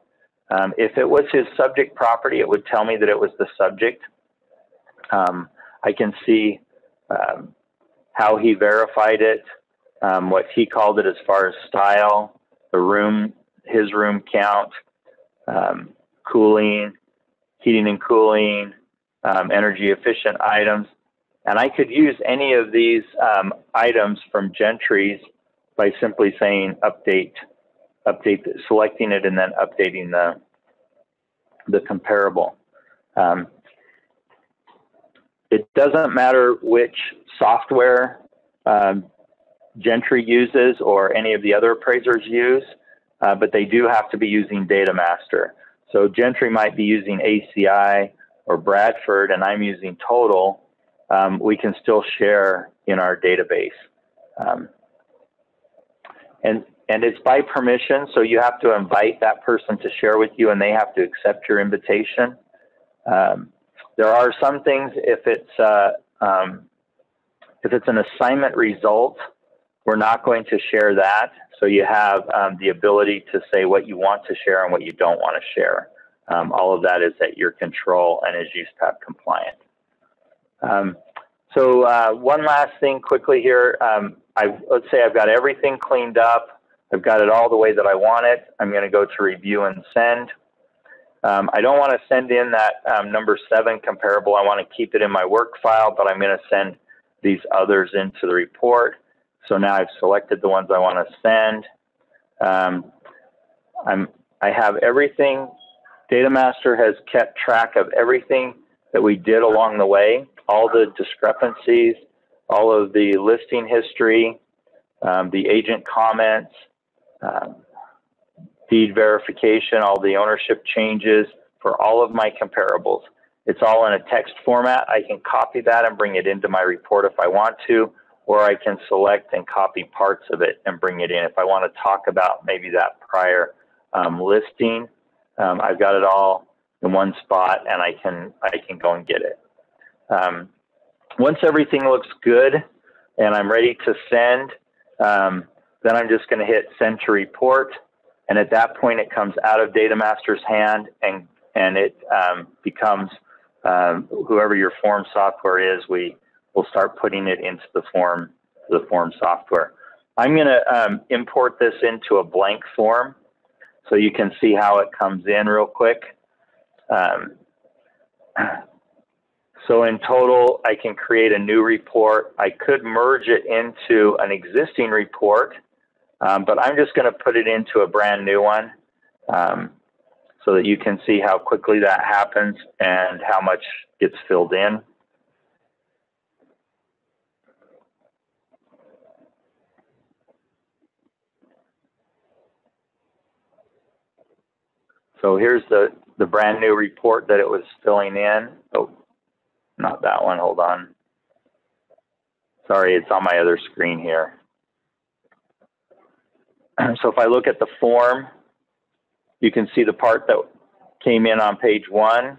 If it was his subject property, it would tell me that it was the subject. I can see how he verified it, what he called it as far as style, the room, his room count, cooling, heating and cooling, energy efficient items. And I could use any of these items from Gentry's by simply saying update, selecting it and then updating the comparable. It doesn't matter which software Gentry uses or any of the other appraisers use, but they do have to be using DataMaster. So Gentry might be using ACI or Bradford, and I'm using Total. We can still share in our database. And it's by permission, so you have to invite that person to share with you, and they have to accept your invitation. There are some things, if it's an assignment result, we're not going to share that. So you have the ability to say what you want to share and what you don't want to share. All of that is at your control and is USPAP compliant. So one last thing quickly here. Let's say I've got everything cleaned up. I've got it all the way that I want it. I'm going to go to review and send. I don't want to send in that number 7 comparable. I want to keep it in my work file, but I'm going to send these others into the report. So now I've selected the ones I want to send. I have everything. DataMaster has kept track of everything that we did along the way, all the discrepancies, all of the listing history, the agent comments, deed verification, all the ownership changes for all of my comparables. It's all in a text format. I can copy that and bring it into my report if I want to, or I can select and copy parts of it and bring it in. If I want to talk about maybe that prior listing, I've got it all in one spot and I can go and get it. Once everything looks good and I'm ready to send, then I'm just going to hit send to report. And at that point, it comes out of DataMaster's hand and it becomes whoever your form software is, we will start putting it into the form software. I'm going to import this into a blank form so you can see how it comes in real quick. So in total, I can create a new report. I could merge it into an existing report, but I'm just going to put it into a brand new one so that you can see how quickly that happens and how much gets filled in. So here's the brand new report that it was filling in. Oh, not that one, hold on. Sorry, it's on my other screen here. So if I look at the form, you can see the part that came in on page 1,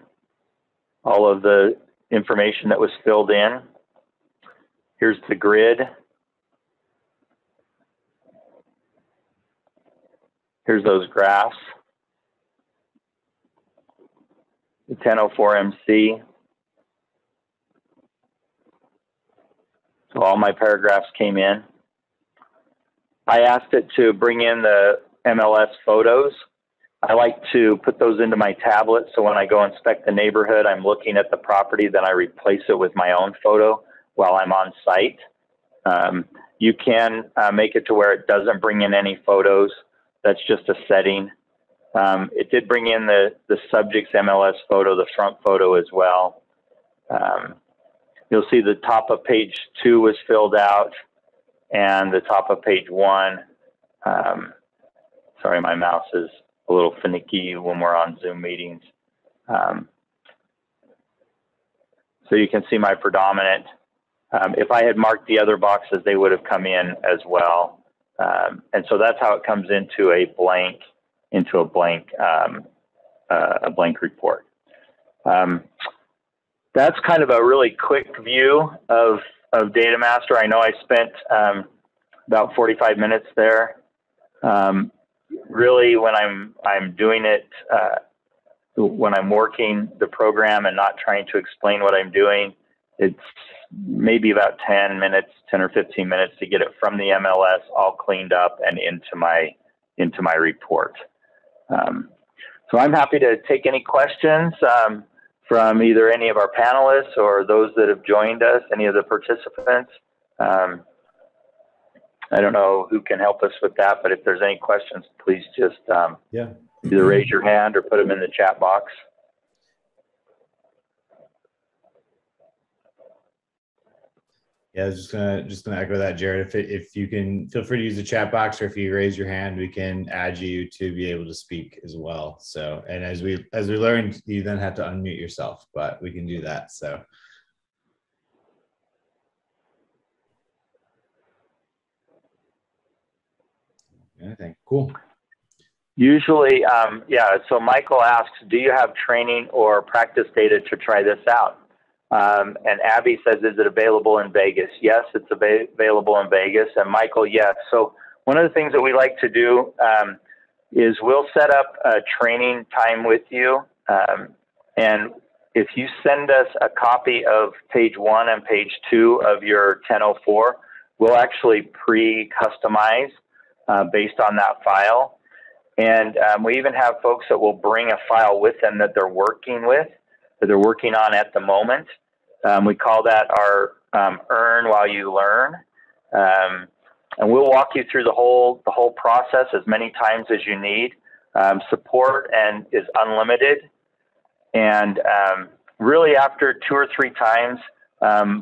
all of the information that was filled in. Here's the grid. Here's those graphs. The 1004 MC. So all my paragraphs came in. I asked it to bring in the Mls Photos. I like to put those into my tablet, so when I go inspect the neighborhood, I'm looking at the property, then I replace it with my own photo while I'm on site. You can make it to where it doesn't bring in any photos. That's just a setting. It did bring in the subject's MLS photo, the front photo as well. You'll see the top of page 2 was filled out, and the top of page 1. Sorry, my mouse is a little finicky when we're on Zoom meetings. So you can see my predominant. If I had marked the other boxes, they would have come in as well. And so that's how it comes into a blank report. That's kind of a really quick view of DataMaster. I know I spent about 45 minutes there. Really, when I'm doing it, when I'm working the program and not trying to explain what I'm doing, it's maybe about 10 or 15 minutes to get it from the MLS all cleaned up and into my report. So I'm happy to take any questions from either any of our panelists or those that have joined us, any of the participants. I don't know who can help us with that, but if there's any questions, please just either raise your hand or put them in the chat box. Yeah, I was just gonna echo that, Jared. If you can, feel free to use the chat box, or if you raise your hand, we can add you to be able to speak as well. So, and as we learned, you then have to unmute yourself, but we can do that. So. Anything cool? Usually, yeah. So Michael asks, do you have training or practice data to try this out? And Abby says, is it available in Vegas? Yes, it's available in Vegas. And Michael, yes. So one of the things that we like to do is we'll set up a training time with you. And if you send us a copy of page 1 and page 2 of your 1004, we'll actually pre-customize based on that file. And we even have folks that will bring a file with them that they're working with, that they're working on at the moment. We call that our earn while you learn. And we'll walk you through the whole process as many times as you need. Support is unlimited. And really after 2 or 3 times,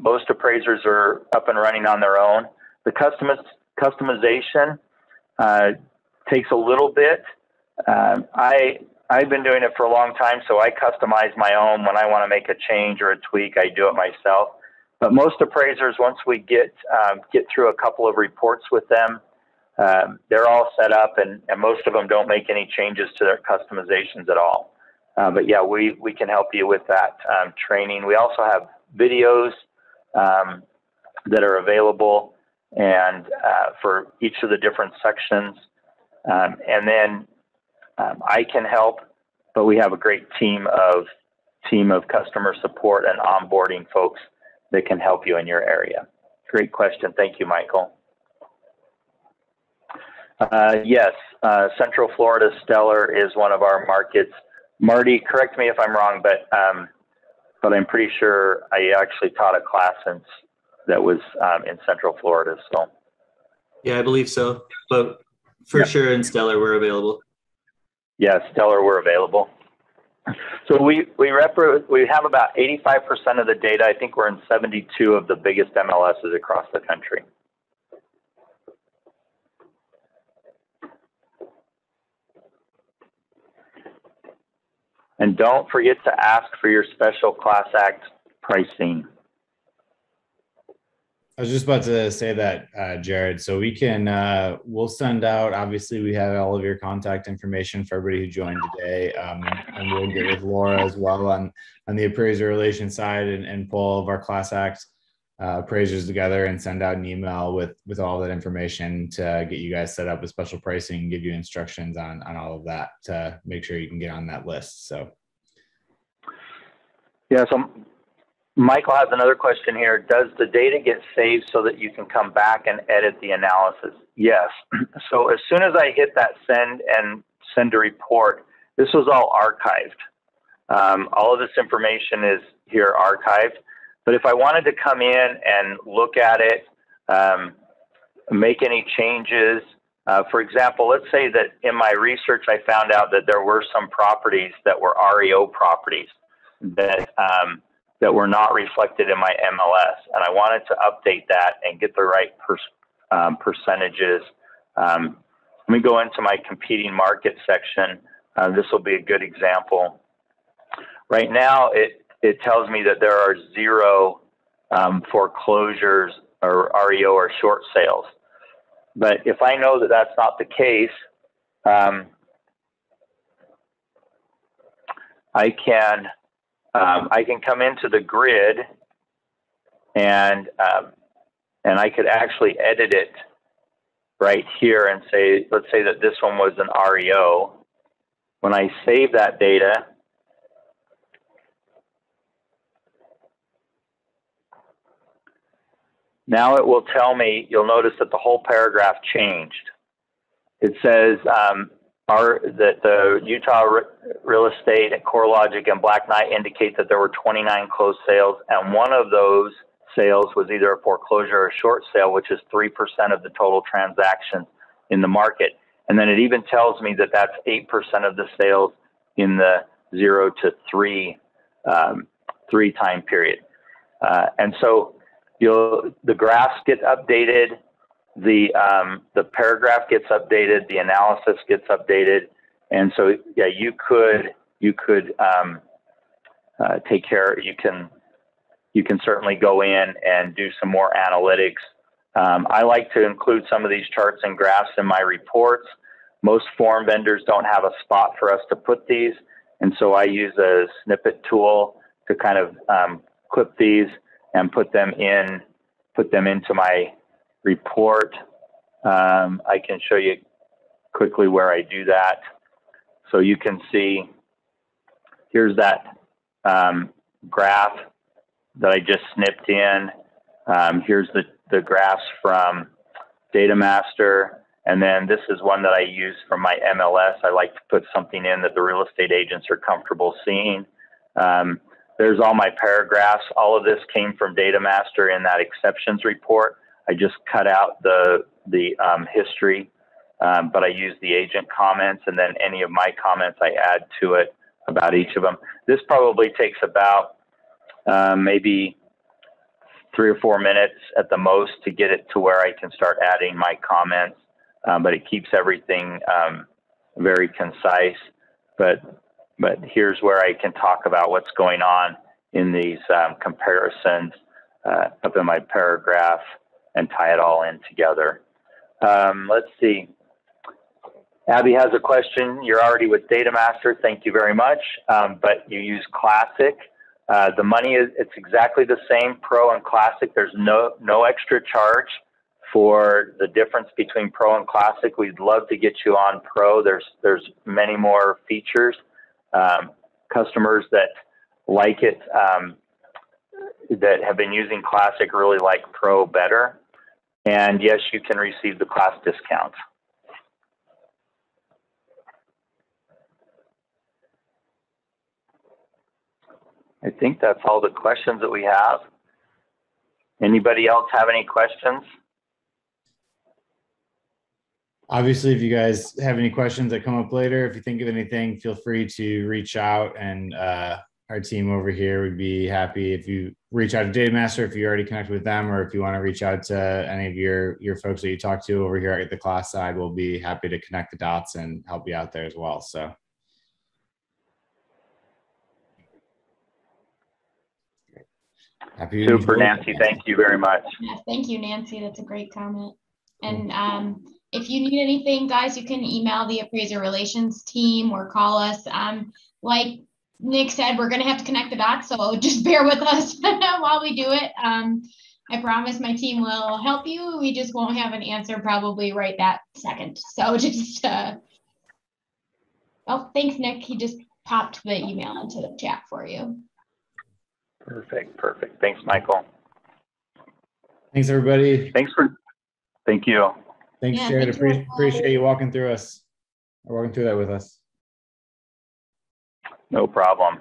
most appraisers are up and running on their own. The customization takes a little bit. I've been doing it for a long time, so I customize my own. When I want to make a change or a tweak, I do it myself. But most appraisers, once we get through a couple of reports with them, they're all set up, and most of them don't make any changes to their customizations at all. But yeah, we can help you with that training. We also have videos that are available and for each of the different sections. And then I can help, but we have a great team of customer support and onboarding folks that can help you in your area. Great question. Thank you, Michael. Yes, Central Florida Stellar is one of our markets. Marty, correct me if I'm wrong, but I'm pretty sure I actually taught a class that was in Central Florida. So. Yeah, I believe so, but for sure in Stellar we're available. Yeah, Stellar we're available. So we have about 85% of the data. I think we're in 72 of the biggest MLSs across the country. And don't forget to ask for your special class act pricing. I was just about to say that, Jared. So we can, we'll send out, obviously we have all of your contact information for everybody who joined today. And we'll get with Laura as well on the appraiser relations side and pull all of our Class Act appraisers together and send out an email with all that information to get you guys set up with special pricing, give you instructions on all of that to make sure you can get on that list. So. Yeah, so Michael has another question here. Does the data get saved so that you can come back and edit the analysis? Yes. So as soon as I hit that send a report, this was all archived. All of this information is here archived. But if I wanted to come in and look at it, make any changes, for example, let's say that in my research, I found out that there were some properties that were REO properties that were not reflected in my MLS, and I wanted to update that and get the right percentages. Let me go into my competing market section. This will be a good example. Right now, it tells me that there are 0 foreclosures or REO or short sales. But if I know that that's not the case, I can come into the grid and I could actually edit it right here and say, let's say that this one was an REO. When I save that data, now it will tell me, you'll notice that the whole paragraph changed. It says that the Utah Real Estate, CoreLogic, and Black Knight indicate that there were 29 closed sales, and one of those sales was either a foreclosure or a short sale, which is 3% of the total transactions in the market. And then it even tells me that that's 8% of the sales in the 0 to 3 time period. And so the graphs get updated, the paragraph gets updated, the analysis gets updated, and so yeah, you could take care. You can certainly go in and do some more analytics. I like to include some of these charts and graphs in my reports. Most form vendors don't have a spot for us to put these, and so I use a snippet tool to kind of clip these and put them into my report. I can show you quickly where I do that. So you can see, here's that graph that I just snipped in. Here's the graphs from DataMaster. And then this is one that I use from my MLS. I like to put something in that the real estate agents are comfortable seeing. There's all my paragraphs. All of this came from DataMaster in that exceptions report. I just cut out the history, but I use the agent comments, and then any of my comments I add to it about each of them. This probably takes about maybe 3 or 4 minutes at the most to get it to where I can start adding my comments, but it keeps everything very concise. But here's where I can talk about what's going on in these comparisons up in my paragraph and tie it all in together. Let's see. Abby has a question. You're already with DataMaster. Thank you very much. But you use Classic. The money it's exactly the same, Pro and Classic. There's no extra charge for the difference between Pro and Classic. We'd love to get you on Pro. There's many more features. Customers that like it, that have been using Classic, really like Pro better. And yes, you can receive the class discount. I think that's all the questions that we have. Anybody else have any questions? Obviously, if you guys have any questions that come up later, if you think of anything, feel free to reach out, and our team over here would be happy if you reach out to DataMaster if you already connected with them, or if you want to reach out to any of your folks that you talk to over here at the class side, we'll be happy to connect the dots and help you out there as well. So. Happy Super, Nancy. Thank you very much. Yeah, thank you, Nancy. That's a great comment. And if you need anything, guys, you can email the appraiser relations team or call us. Like Nick said, we're going to have to connect the dots, so just bear with us while we do it. I promise my team will help you. We just won't have an answer probably right that second. So just, oh, thanks, Nick. He just popped the email into the chat for you. Perfect. Perfect. Thanks, Michael. Thanks, everybody. Thank you. Thanks, Yeah, Jared. thank you. Appreciate you walking through that with us. No problem.